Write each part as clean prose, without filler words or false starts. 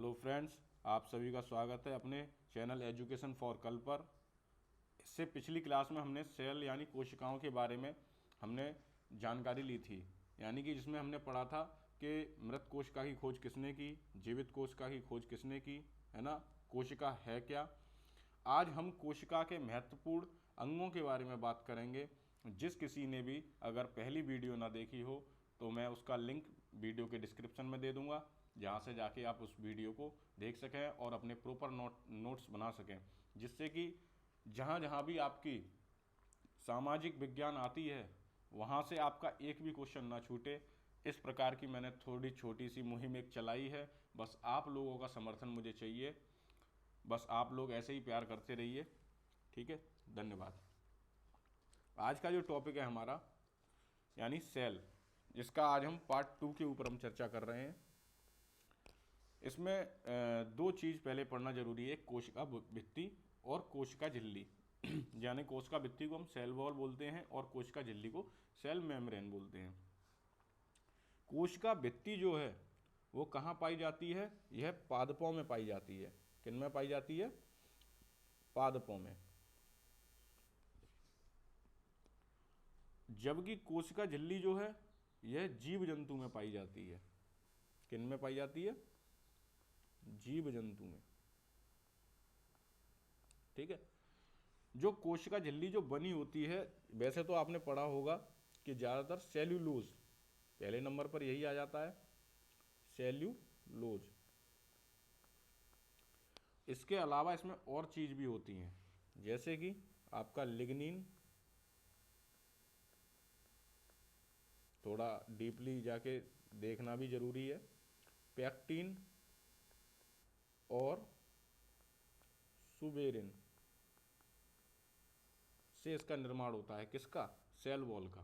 Hello friends, आप सभी का स्वागत है अपने चैनल एजुकेशन फॉर कल पर। इससे पिछली क्लास में हमने सेल यानी कोशिकाओं के बारे में हमने जानकारी ली थी, यानी कि जिसमें हमने पढ़ा था कि मृत कोशिका की खोज किसने की, जीवित कोशिका की खोज किसने की, है ना। कोशिका है क्या। आज हम कोशिका के महत्वपूर्ण अंगों के बारे में बात करेंगे। जिस किसी ने भी अगर पहली वीडियो ना देखी हो तो मैं उसका लिंक वीडियो के डिस्क्रिप्शन में दे दूंगा, जहाँ से जाके आप उस वीडियो को देख सकें और अपने प्रॉपर नोट्स बना सकें, जिससे कि जहाँ जहाँ भी आपकी सामाजिक विज्ञान आती है वहाँ से आपका एक भी क्वेश्चन ना छूटे। इस प्रकार की मैंने थोड़ी छोटी सी मुहिम एक चलाई है। बस आप लोगों का समर्थन मुझे चाहिए, बस आप लोग ऐसे ही प्यार करते रहिए। ठीक है, धन्यवाद। आज का जो टॉपिक है हमारा यानी सेल, जिसका आज हम पार्ट 2 के ऊपर हम चर्चा कर रहे हैं। इसमें दो चीज़ पहले पढ़ना जरूरी है, कोशिका भित्ति और कोशिका झिल्ली। यानी कोशिका भित्ति को हम सेल वॉल बोलते हैं और कोशिका झिल्ली को सेल मेम्ब्रेन बोलते हैं। कोशिका भित्ति जो है वो कहाँ पाई जाती है? यह पादपों में पाई जाती है। किन में पाई जाती है? पादपों में। जबकि कोशिका झिल्ली जो है यह जीव जंतु में पाई जाती है। किन में पाई जाती है? जीव जंतु में। ठीक है। जो कोशिका झिल्ली जो बनी होती है, वैसे तो आपने पढ़ा होगा कि ज़्यादातर सेल्यूलोज, पहले नंबर पर यही आ जाता है, सेल्यूलोज। इसके अलावा इसमें और चीज़ भी होती हैं, जैसे कि आपका लिग्निन, थोड़ा डीपली जाके देखना भी ज़रूरी है, पैक्टिन और सुबेरिन से इसका निर्माण होता है। किसका? सेल वॉल का।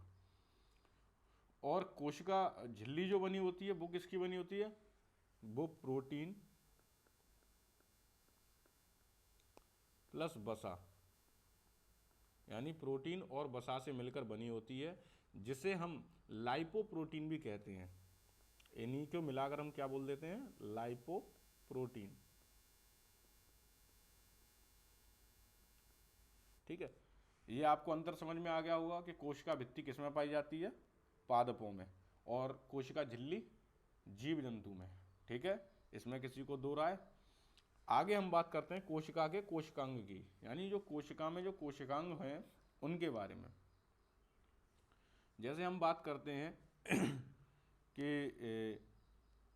और कोशिका झिल्ली जो बनी होती है वो किसकी बनी होती है? वो प्रोटीन प्लस वसा, यानी प्रोटीन और वसा से मिलकर बनी होती है, जिसे हम लाइपोप्रोटीन भी कहते हैं। इन्हीं को मिलाकर हम क्या बोल देते हैं? लाइपोप्रोटीन। ठीक है, ये आपको अंतर समझ में आ गया होगा कि कोशिका भित्ति किस में पाई जाती है? पादपों में। और कोशिका झिल्ली जीव जंतु में। ठीक है, इसमें किसी को दो राय। आगे हम बात करते हैं कोशिका के कोशिकांग की, यानी जो कोशिका में जो कोशिकांग हैं उनके बारे में। जैसे हम बात करते हैं कि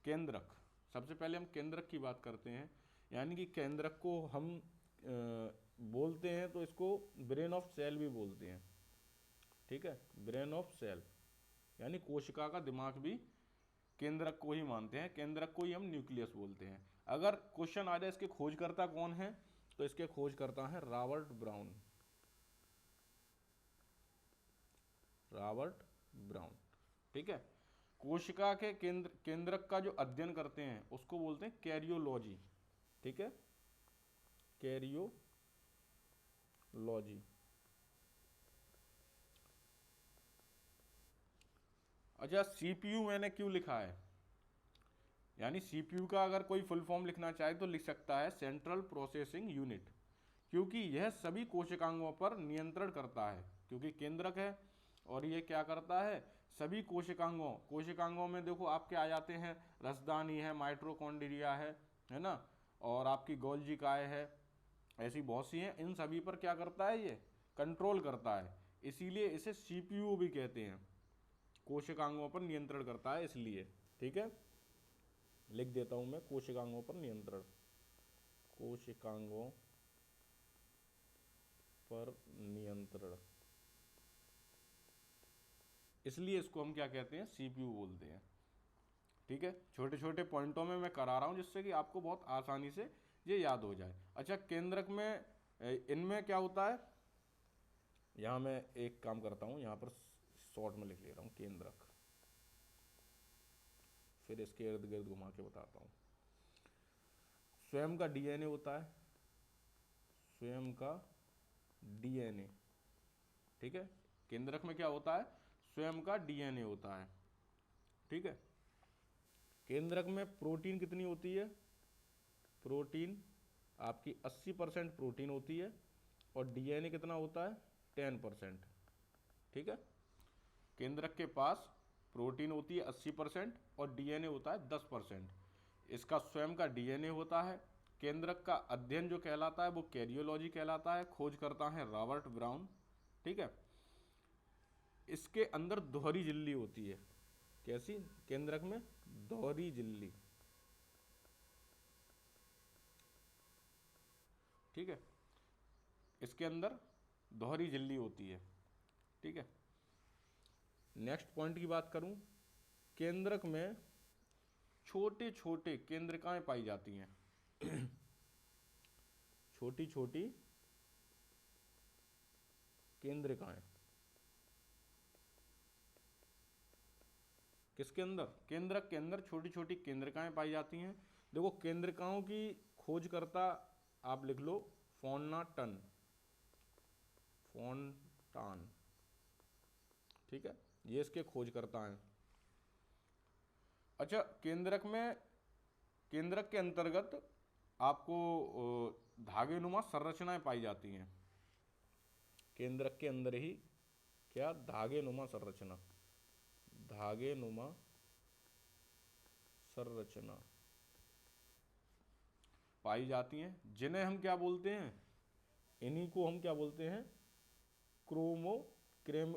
केंद्रक, सबसे पहले हम केंद्रक की बात करते हैं। यानी कि केंद्रक को हम बोलते हैं तो इसको ब्रेन ऑफ सेल भी बोलते हैं। ठीक है, ब्रेन ऑफ सेल यानी कोशिका का दिमाग भी केंद्रक को ही मानते हैं। केंद्रक को ही हम न्यूक्लियस बोलते हैं। अगर क्वेश्चन आ जाए इसके खोजकर्ता कौन है, तो इसके खोजकर्ता हैं रॉबर्ट ब्राउन। Robert brown. ठीक है। कोशिका के केंद्रक का जो अध्ययन करते हैं उसको बोलते हैं कैरियोलॉजी। ठीक है, कैरियोलॉजी। अच्छा, सीपीयू मैंने क्यों लिखा है? यानी सीपीयू का अगर कोई फुल फॉर्म लिखना चाहे तो लिख सकता है सेंट्रल प्रोसेसिंग यूनिट, क्योंकि यह सभी कोशिकांगों पर नियंत्रण करता है। क्योंकि केंद्रक है और ये क्या करता है? सभी कोशिकांगों में देखो आपके आ जाते हैं, रसदानी है, माइटोकॉन्ड्रिया है ना, और आपकी गोल्जी काय है, ऐसी बहुत सी हैं। इन सभी पर क्या करता है? ये कंट्रोल करता है, इसीलिए इसे सीपीयू भी कहते हैं। कोशिकांगों पर नियंत्रण करता है इसलिए। ठीक है, लिख देता हूं मैं, कोशिकांगों पर नियंत्रण, कोशिकांगों पर नियंत्रण, इसलिए इसको हम क्या कहते हैं? सीपीयू बोलते हैं। ठीक है, छोटे छोटे पॉइंटों में मैं करा रहा हूं जिससे कि आपको बहुत आसानी से ये याद हो जाए। अच्छा, केंद्रक में इनमें क्या होता है? यहां मैं एक काम करता हूं, यहां पर शॉर्ट में लिख ले रहा हूं केंद्रक, फिर इसके इर्द गिर्द घुमा के बताता हूं। स्वयं का डीएनए होता है, स्वयं का डीएनए। ठीक है, केंद्रक में क्या होता है? स्वयं का डीएनए होता है। ठीक है, केंद्रक में प्रोटीन कितनी होती है? प्रोटीन आपकी 80% प्रोटीन होती है और डीएनए कितना होता है 10%। ठीक है, केंद्रक के पास प्रोटीन होती है 80% और डीएनए होता है 10%। इसका स्वयं का डीएनए होता है। केंद्रक का अध्ययन जो कहलाता है वो कैरियोलॉजी कहलाता है, खोज करता है रॉबर्ट ब्राउन। ठीक है, इसके अंदर दोहरी झिल्ली होती है। कैसी? केंद्रक में दोहरी झिल्ली। ठीक है, इसके अंदर दोहरी झिल्ली होती है। ठीक है, नेक्स्ट पॉइंट की बात करूं, केंद्रक में छोटे छोटे केंद्रिकाएं पाई जाती हैं। छोटी छोटी केंद्रिकाएं किसके अंदर? केंद्रक के अंदर छोटी छोटी केंद्रिकाएं पाई जाती हैं। देखो, केंद्रिकाओं की खोजकर्ता आप लिख लो फोन्टान। ठीक है, ये इसके खोजकर्ता हैं। अच्छा, केंद्रक के अंतर्गत आपको धागेनुमा संरचनाएं पाई जाती हैं। केंद्रक के अंदर ही क्या? धागेनुमा संरचना पाई जाती हैं, जिन्हें हम क्या बोलते हैं? इन्हीं को हम क्या बोलते हैं? क्रोमेटिन।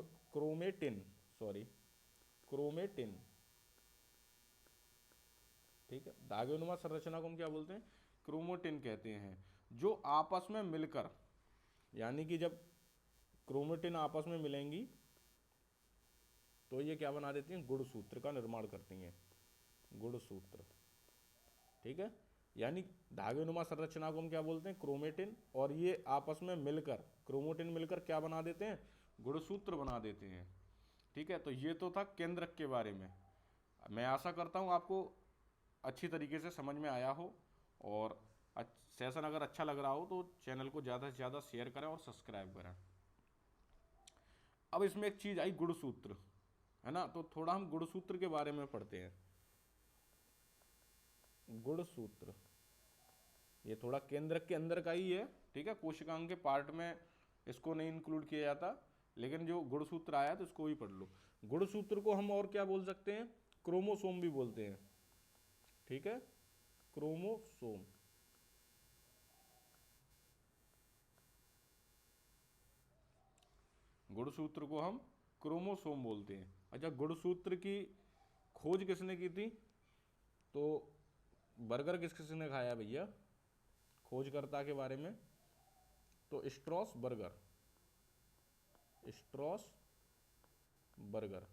ठीक है, धागेनुमा संरचना को हम क्या बोलते हैं? क्रोमेटिन कहते हैं। जो आपस में मिलकर, यानी कि जब क्रोमेटिन आपस में मिलेंगी तो ये क्या बना देती हैं? गुणसूत्र का निर्माण करती हैं, गुणसूत्र। ठीक है, यानी धागेनुमा संरचना को हम क्या बोलते हैं? क्रोमेटिन। और ये आपस में मिलकर, क्रोमेटिन मिलकर क्या बना देते हैं? गुणसूत्र बना देते हैं। ठीक है, तो ये तो था केंद्रक के बारे में। मैं आशा करता हूँ आपको अच्छी तरीके से समझ में आया हो, और सेशन अगर अच्छा लग रहा हो तो चैनल को ज़्यादा से ज़्यादा शेयर करें और सब्सक्राइब करें। अब इसमें एक चीज़ आई, गुणसूत्र, है ना? तो थोड़ा हम गुणसूत्र के बारे में पढ़ते हैं। गुणसूत्र ये थोड़ा केंद्रक के अंदर का ही है। ठीक है, कोशिकांग के पार्ट में इसको नहीं इंक्लूड किया जाता, लेकिन जो गुणसूत्र आया तो इसको भी पढ़ लो। गुणसूत्र को हम और क्या बोल सकते हैं? क्रोमोसोम भी बोलते हैं। ठीक है, क्रोमोसोम। गुणसूत्र को हम क्रोमोसोम बोलते हैं। अच्छा, गुणसूत्र की खोज किसने की थी? तो बर्गर किसने खाया भैया? खोजकर्ता के बारे में तो स्ट्रॉस बर्गर,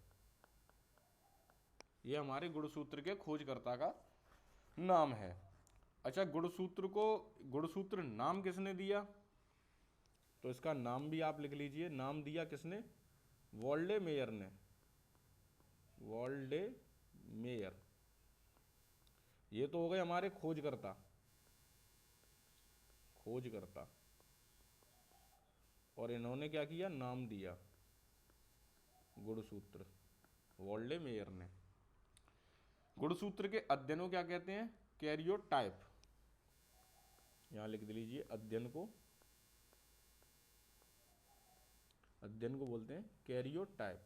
ये हमारे गुणसूत्र के खोजकर्ता का नाम है। अच्छा, गुणसूत्र नाम किसने दिया? तो इसका नाम भी आप लिख लीजिए। नाम दिया किसने? वॉल्डे मेयर ने। वॉल्डे मेयर, ये तो हो गए हमारे खोजकर्ता। और इन्होंने क्या किया? नाम दिया गुणसूत्र, वॉल्डे मेयर ने। गुणसूत्र के अध्ययन को क्या कहते हैं? कैरियोटाइप। यहां लिख लीजिए, अध्ययन को बोलते हैं कैरियोटाइप।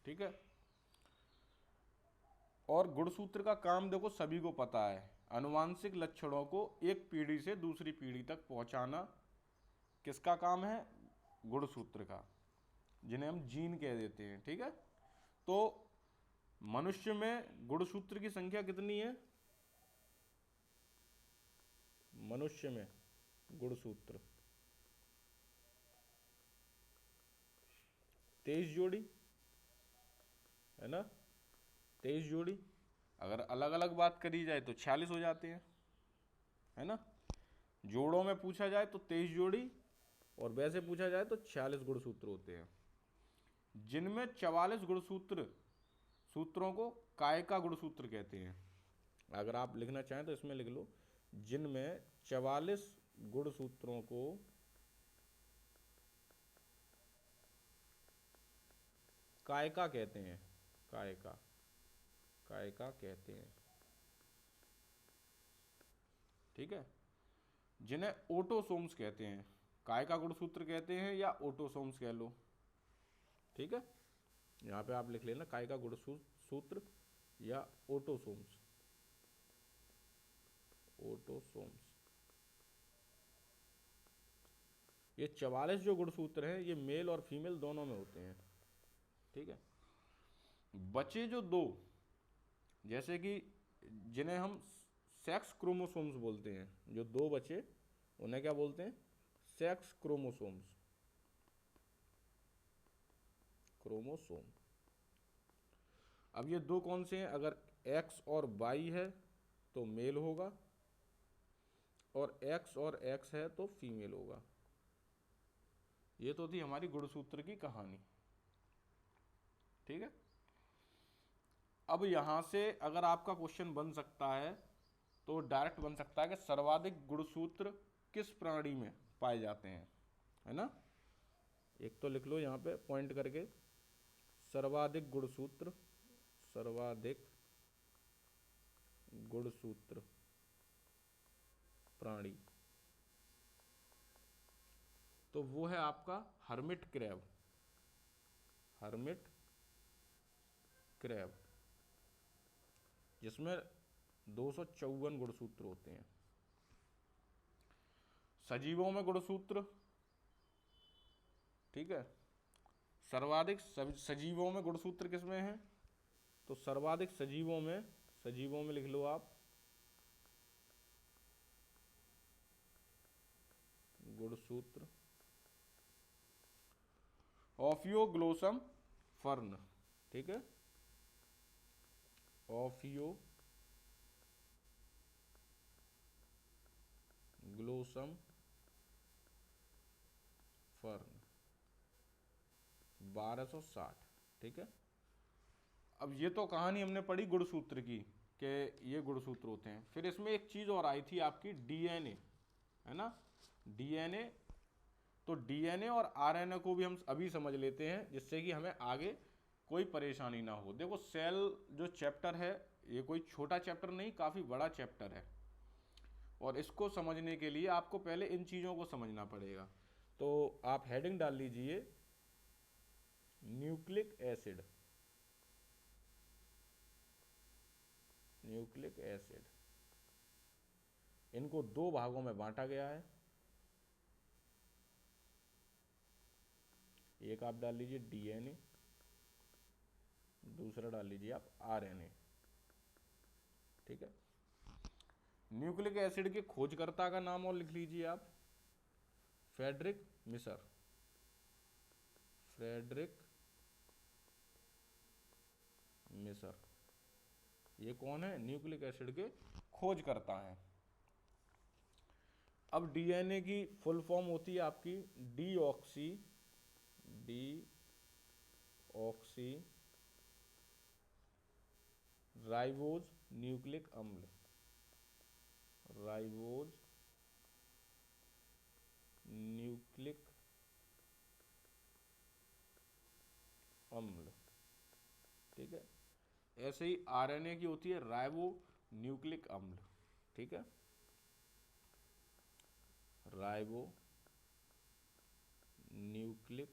ठीक है, और गुणसूत्र का काम देखो सभी को पता है, आनुवांशिक लक्षणों को एक पीढ़ी से दूसरी पीढ़ी तक पहुंचाना किसका काम है? गुणसूत्र का, जिन्हें हम जीन कह देते हैं। ठीक है, तो मनुष्य में गुणसूत्र की संख्या कितनी है? मनुष्य में गुणसूत्र 23 जोड़ी, है ना? 23 जोड़ी। अगर अलग अलग बात करी जाए तो 46 हो जाते हैं, है ना? जोड़ों में पूछा जाए तो 23 जोड़ी, और वैसे पूछा जाए तो 46 गुणसूत्र होते हैं, जिनमें 44 सूत्रों को कायिका गुणसूत्र कहते हैं। अगर आप लिखना चाहें तो इसमें लिख लो, जिनमें 44 गुणसूत्रों को कायिका कहते हैं। कायिका, कायिका कहते हैं। ठीक है, जिन्हें ऑटोसोम्स कहते हैं। कायिका गुणसूत्र कहते हैं या ऑटोसोम्स कह लो। ठीक है, यहाँ पे आप लिख लेना कायिका गुणसूत्र या ऑटोसोम्स, ऑटोसोम्स। ये 44 जो गुणसूत्र हैं ये मेल और फीमेल दोनों में होते हैं। ठीक है, बचे जो दो, जैसे कि जिन्हें हम सेक्स क्रोमोसोम्स बोलते हैं, जो दो बचे उन्हें क्या बोलते हैं? Sex chromosomes, chromosome. अब ये दो कौन से हैं? अगर एक्स और वाई है तो मेल होगा, और एक्स और एक्स है तो फीमेल होगा। ये तो थी हमारी गुणसूत्र की कहानी। ठीक है, अब यहां से अगर आपका क्वेश्चन बन सकता है तो डायरेक्ट बन सकता है कि सर्वाधिक गुणसूत्र किस प्राणी में पाए जाते हैं, है ना। एक तो लिख लो यहाँ पे पॉइंट करके, सर्वाधिक गुणसूत्र, सर्वाधिक गुणसूत्र प्राणी, तो वो है आपका हर्मिट क्रैब, हर्मिट क्रैब, जिसमें 254 गुणसूत्र होते हैं। सजीवों में गुणसूत्र, ठीक है, सर्वाधिक सजीवों में गुणसूत्र किसमें है? तो सर्वाधिक सजीवों में लिख लो आप गुणसूत्र ऑफियोग्लोसम फर्न। ठीक है, ऑफियोग्लोसम फर्न 1260। ठीक है, अब ये तो कहानी हमने पढ़ी गुणसूत्र की कि ये गुणसूत्र होते हैं। फिर इसमें एक चीज और आई थी आपकी, डीएनए, है ना, डीएनए। तो डीएनए और आरएनए को भी हम अभी समझ लेते हैं, जिससे कि हमें आगे कोई परेशानी ना हो। देखो, सेल जो चैप्टर है ये कोई छोटा चैप्टर नहीं, काफी बड़ा चैप्टर है, और इसको समझने के लिए आपको पहले इन चीजों को समझना पड़ेगा। तो आप हेडिंग डाल लीजिए न्यूक्लिक एसिड, न्यूक्लिक एसिड। इनको दो भागों में बांटा गया है। एक आप डाल लीजिए डीएनए, दूसरा डाल लीजिए आप आरएनए। ठीक है, न्यूक्लिक एसिड के खोजकर्ता का नाम और लिख लीजिए आप, फ्रेडरिक मिसर, फ्रेडरिक मिसर। ये कौन है? न्यूक्लिक एसिड के खोजकर्ता हैं। अब डीएनए की फुल फॉर्म होती है आपकी डीऑक्सी राइबोज न्यूक्लिक अम्ल, राइबोज न्यूक्लिक अम्ल। ठीक है, ऐसे ही आरएनए की होती है राइबो न्यूक्लिक अम्ल। ठीक है, राइबो न्यूक्लिक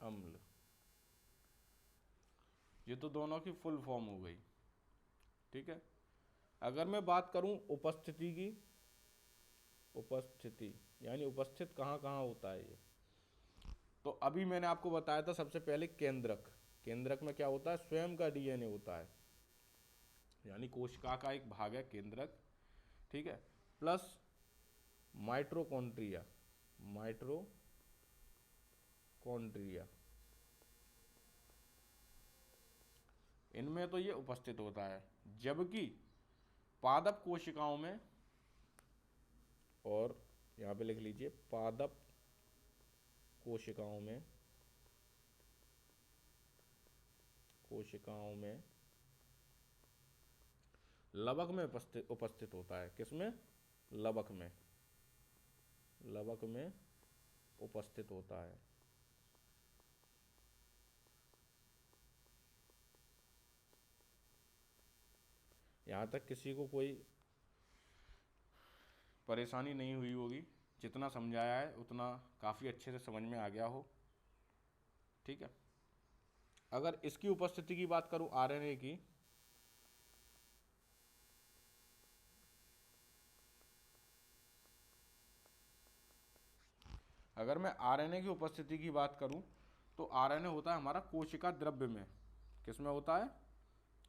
अम्ल। ये तो दोनों की फुल फॉर्म हो गई। ठीक है, अगर मैं बात करूं उपस्थिति की, उपस्थिति यानी उपस्थित कहाँ कहाँ होता है ये, तो अभी मैंने आपको बताया था सबसे पहले केंद्रक। केंद्रक में क्या होता है? स्वयं का डीएनए होता है, यानी कोशिका का एक भाग है केंद्रक। ठीक है, प्लस माइटोकॉन्ड्रिया, माइटोकॉन्ड्रिया, इनमें तो ये उपस्थित होता है। जबकि पादप कोशिकाओं में, और यहाँ पे लिख लीजिए पादप कोशिकाओं में लवक में उपस्थित होता है। किसमें? लवक में, लवक में उपस्थित होता है। यहाँ तक किसी को कोई परेशानी नहीं हुई होगी, जितना समझाया है उतना काफ़ी अच्छे से समझ में आ गया हो। ठीक है, अगर इसकी उपस्थिति की बात करूं आरएनए की, अगर मैं आरएनए की उपस्थिति की बात करूं तो आरएनए होता है हमारा कोशिका द्रव्य में। किस में होता है?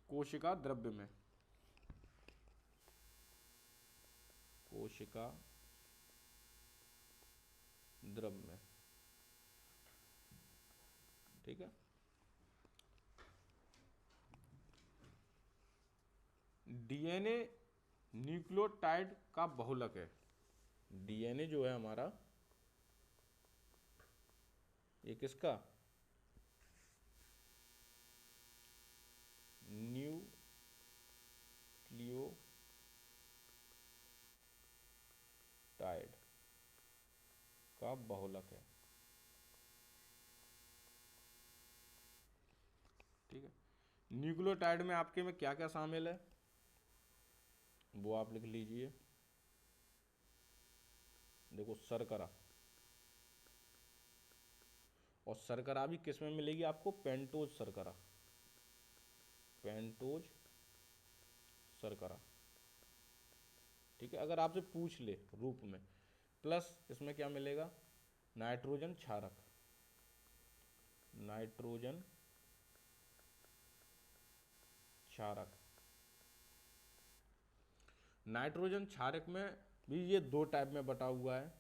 कोशिका द्रव्य में। कोशिका द्रव्य में। ठीक है, डीएनए न्यूक्लियोटाइड का बहुलक है। डीएनए जो है हमारा, ये किसका? न्यूक्लियोटाइड का बहुलक है। ठीक है, न्यूक्लियोटाइड में आपके में क्या क्या शामिल है वो आप लिख लीजिए। देखो, शर्करा, और शर्करा भी किस में मिलेगी आपको? पेंटोज शर्करा। पेंटोज शर्करा। ठीक है, अगर आपसे पूछ ले रूप में, प्लस इसमें क्या मिलेगा? नाइट्रोजन क्षारक। नाइट्रोजन क्षारक। नाइट्रोजन क्षारक में भी ये दो टाइप में बटा हुआ है।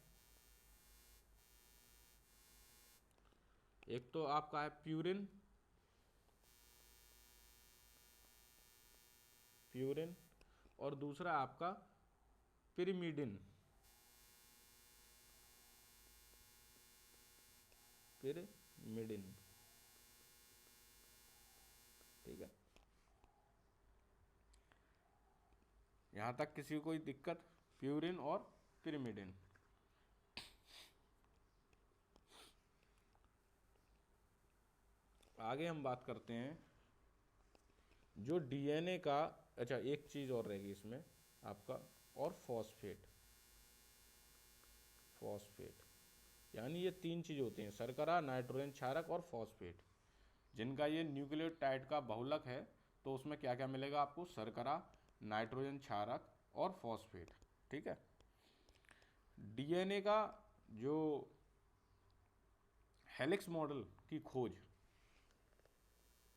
एक तो आपका है प्यूरिन, प्यूरिन, और दूसरा आपका पिरिमिडिन। पिरिमिडिन। ठीक है, यहां तक किसी को कोई दिक्कत? प्यूरिन और पिरिमिडिन। आगे हम बात करते हैं जो डीएनए का, अच्छा एक चीज और रहेगी इसमें आपका, और फॉस्फेट। फॉस्फेट यानी ये तीन चीज होती हैं, शर्करा, नाइट्रोजन क्षारक और फॉस्फेट, जिनका ये न्यूक्लियोटाइड का बहुलक है। तो उसमें क्या क्या मिलेगा आपको? शर्करा, नाइट्रोजन क्षारक और फॉस्फेट। ठीक है, डीएनए का जो हेलिक्स मॉडल की खोज,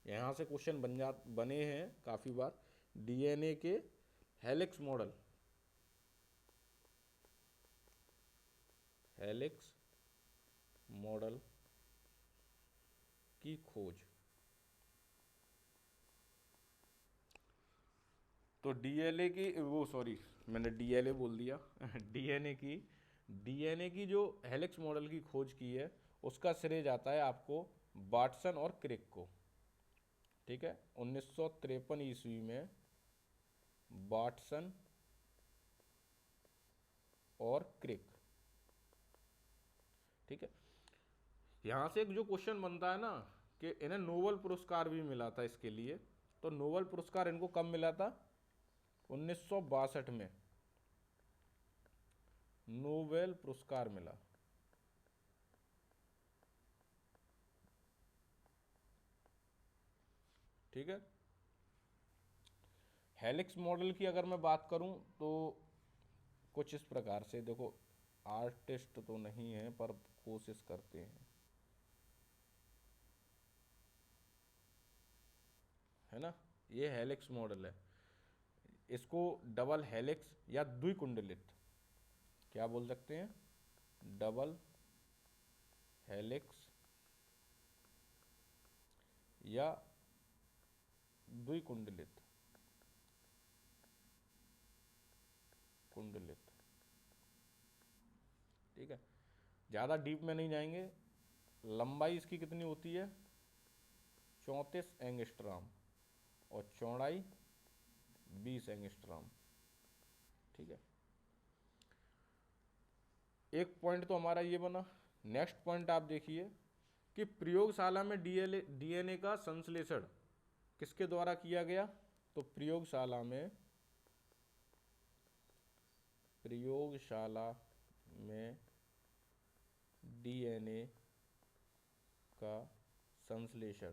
यहाँ से क्वेश्चन बने हैं काफ़ी बार। डीएनए के हेलिक्स मॉडल, हेलिक्स मॉडल की खोज। तो डीएनए की, वो सॉरी मैंने डीएलए बोल दिया डीएनए की जो हेलिक्स मॉडल की खोज की है उसका श्रेय जाता है आपको वाटसन और क्रिक को। ठीक है, 1953 ईस्वी में वाटसन और क्रिक। ठीक है, यहां से एक जो क्वेश्चन बनता है ना कि इन्हें नोबेल पुरस्कार भी मिला था इसके लिए। तो नोबेल पुरस्कार इनको कब मिला था? 1962 में नोबेल पुरस्कार मिला। ठीक है, हेलिक्स मॉडल की अगर मैं बात करूं तो कुछ इस प्रकार से, देखो आर्टिस्ट तो नहीं है पर कोशिश करते हैं, है ना। ये हेलिक्स मॉडल है, इसको डबल हेलिक्स या द्विकुंडलित क्या बोल सकते हैं? डबल हेलिक्स या द्विकुंडलित, कुंडलित। ठीक है, ज़्यादा डीप में नहीं जाएंगे। लंबाई इसकी कितनी होती है? 34 एंगस्ट्रॉम, और चौड़ाई 20 एंगस्ट्रॉम। ठीक है, एक पॉइंट तो हमारा ये बना। नेक्स्ट पॉइंट आप देखिए कि प्रयोगशाला में डीएनए का संश्लेषण किसके द्वारा किया गया? तो प्रयोगशाला में प्रयोगशाला में डीएनए का संश्लेषण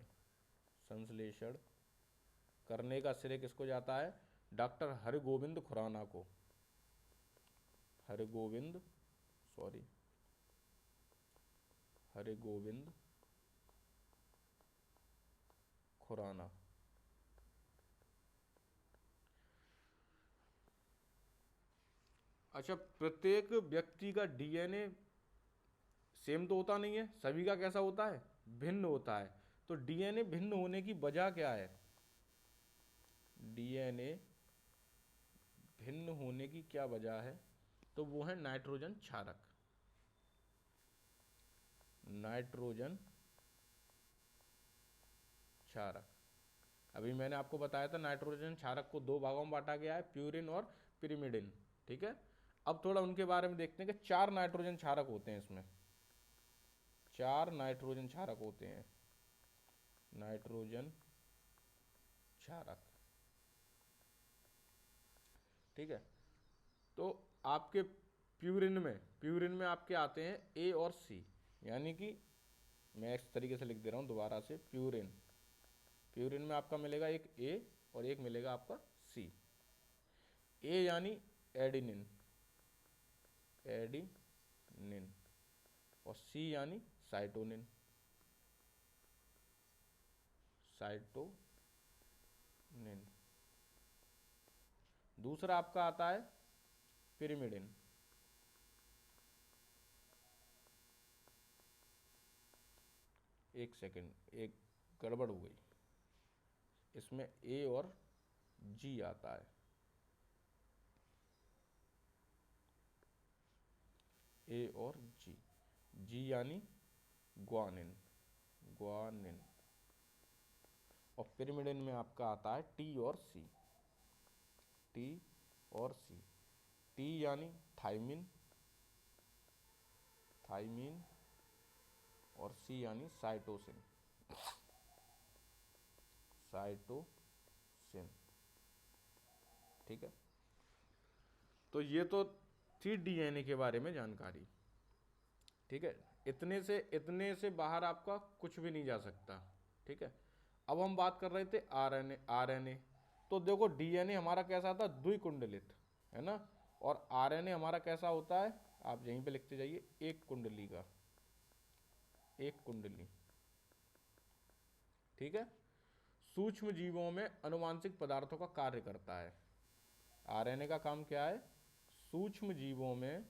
करने का श्रेय किसको जाता है? डॉक्टर हरगोविंद खुराना को। हरगोविंद खुराना। अच्छा, प्रत्येक व्यक्ति का डीएनए सेम तो होता नहीं है, सभी का कैसा होता है? भिन्न होता है। तो डीएनए भिन्न होने की वजह क्या है? डीएनए भिन्न होने की क्या वजह है? तो वो है नाइट्रोजन क्षारक। नाइट्रोजन क्षारक। अभी मैंने आपको बताया था नाइट्रोजन क्षारक को दो भागों में बांटा गया है, प्यूरिन और पिरिमिडिन। ठीक है, अब थोड़ा उनके बारे में देखते हैं कि 4 नाइट्रोजन क्षारक होते हैं इसमें। 4 नाइट्रोजन क्षारक होते हैं। नाइट्रोजन क्षारक, ठीक है। तो आपके प्यूरिन में आपके आते हैं ए और सी, यानी कि मैं इस तरीके से लिख दे रहा हूं दोबारा से। प्यूरिन में आपका मिलेगा एक ए और एक मिलेगा आपका सी। ए यानी एडिनिन और सी यानी साइटोनिन। दूसरा आपका आता है पिरिमिडिन। एक सेकेंड, एक गड़बड़ हो गई, इसमें ए और जी आता है। ए और जी यानी ग्वानिन। और पिरिमिडिन में आपका आता है टी और सी। टी यानी थाइमिन और सी यानी साइटोसिन। ठीक है, तो ये तो थी डीएनए के बारे में जानकारी। ठीक है, इतने से बाहर आपका कुछ भी नहीं जा सकता। ठीक है, अब हम बात कर रहे थे आरएनए। तो देखो डीएनए हमारा कैसा था? द्विकुंडलित, है ना। और आरएनए हमारा कैसा होता है? आप यहीं पे लिखते जाइए, एक कुंडली। ठीक है, सूक्ष्म जीवों में अनुवांशिक पदार्थों का कार्य करता है। आरएनए का काम क्या है? सूक्ष्म जीवों में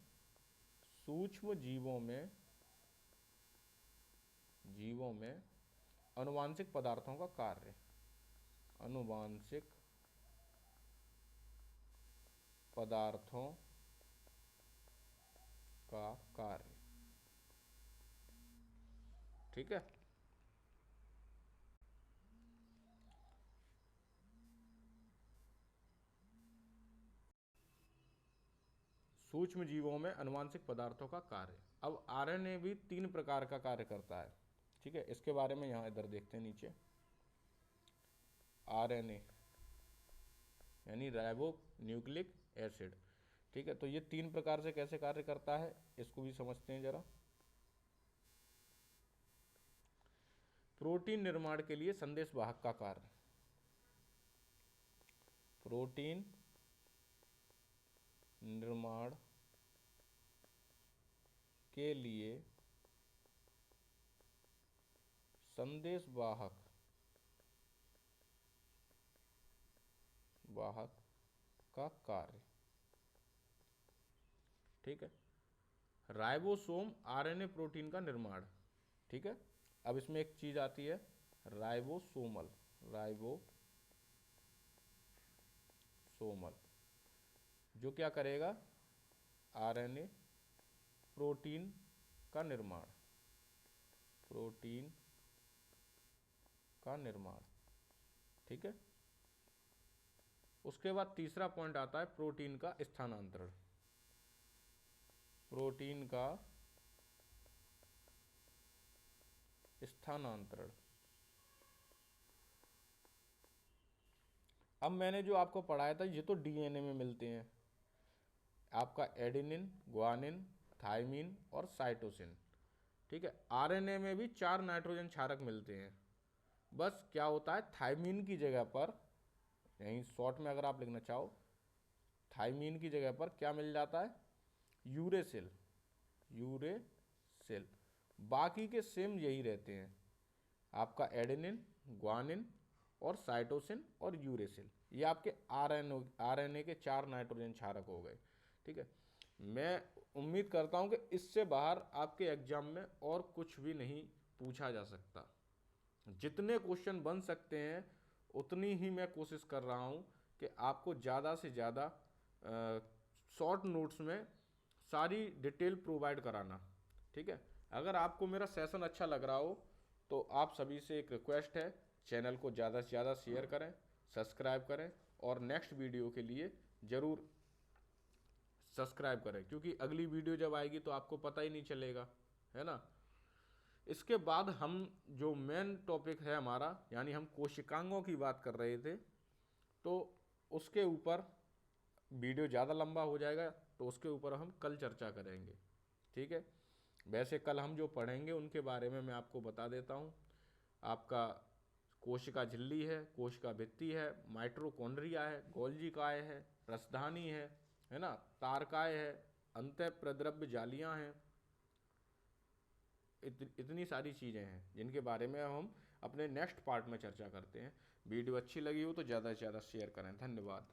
अनुवांशिक पदार्थों का कार्य। अनुवांशिक पदार्थों का कार्य। ठीक है, सूक्ष्म जीवों में अनुवांशिक पदार्थों का कार्य। अब आरएनए भी 3 प्रकार का कार्य करता है। ठीक है, इसके बारे में यहां इधर देखते हैं नीचे। आरएनए यानी राइबो न्यूक्लिक एसिड। ठीक है, तो ये 3 प्रकार से कैसे कार्य करता है इसको भी समझते हैं जरा। प्रोटीन निर्माण के लिए संदेश वाहक का कार्य। प्रोटीन निर्माण के लिए संदेश वाहक का कार्य। ठीक है, राइबोसोम आरएनए प्रोटीन का निर्माण। ठीक है, अब इसमें एक चीज आती है राइबोसोमल, जो क्या करेगा? आरएनए प्रोटीन का निर्माण। ठीक है, उसके बाद तीसरा पॉइंट आता है प्रोटीन का स्थानांतरण। अब मैंने जो आपको पढ़ाया था ये तो डीएनए में मिलते हैं। आपका एडेनिन, ग्वानिन, थाइमीन और साइटोसिन। ठीक है, आरएनए में भी 4 नाइट्रोजन क्षारक मिलते हैं। बस क्या होता है, थाइमीन की जगह पर, यहीं शॉर्ट में अगर आप लिखना चाहो, थाइमीन की जगह पर क्या मिल जाता है, यूरेसिल। यूरेसिल, बाकी के सेम यही रहते हैं, आपका एडेनिन, ग्वानिन और साइटोसिन और यूरेसिल। ये आपके आरएनए के 4 नाइट्रोजन क्षारक हो गए। ठीक है, मैं उम्मीद करता हूं कि इससे बाहर आपके एग्जाम में और कुछ भी नहीं पूछा जा सकता। जितने क्वेश्चन बन सकते हैं उतनी ही मैं कोशिश कर रहा हूं कि आपको ज़्यादा से ज़्यादा शॉर्ट नोट्स में सारी डिटेल प्रोवाइड कराना। ठीक है, अगर आपको मेरा सेशन अच्छा लग रहा हो तो आप सभी से एक रिक्वेस्ट है, चैनल को ज़्यादा से ज़्यादा शेयर करें, सब्सक्राइब करें और नेक्स्ट वीडियो के लिए ज़रूर सब्सक्राइब करें, क्योंकि अगली वीडियो जब आएगी तो आपको पता ही नहीं चलेगा, है ना। इसके बाद हम जो मेन टॉपिक है हमारा, यानी हम कोशिकांगों की बात कर रहे थे, तो उसके ऊपर वीडियो ज़्यादा लंबा हो जाएगा, तो उसके ऊपर हम कल चर्चा करेंगे। ठीक है, वैसे कल हम जो पढ़ेंगे उनके बारे में मैं आपको बता देता हूँ। आपका कोशिका झिल्ली है, कोशिका भित्ति है, माइटोकॉन्ड्रिया है, गोल्जी काय है, रसधानी है ना, तारकाय है, अंतःप्रद्रव्य जालियाँ हैं। इतनी सारी चीज़ें हैं जिनके बारे में हम अपने नेक्स्ट पार्ट में चर्चा करते हैं। वीडियो अच्छी लगी हो तो ज़्यादा से ज़्यादा शेयर करें। धन्यवाद।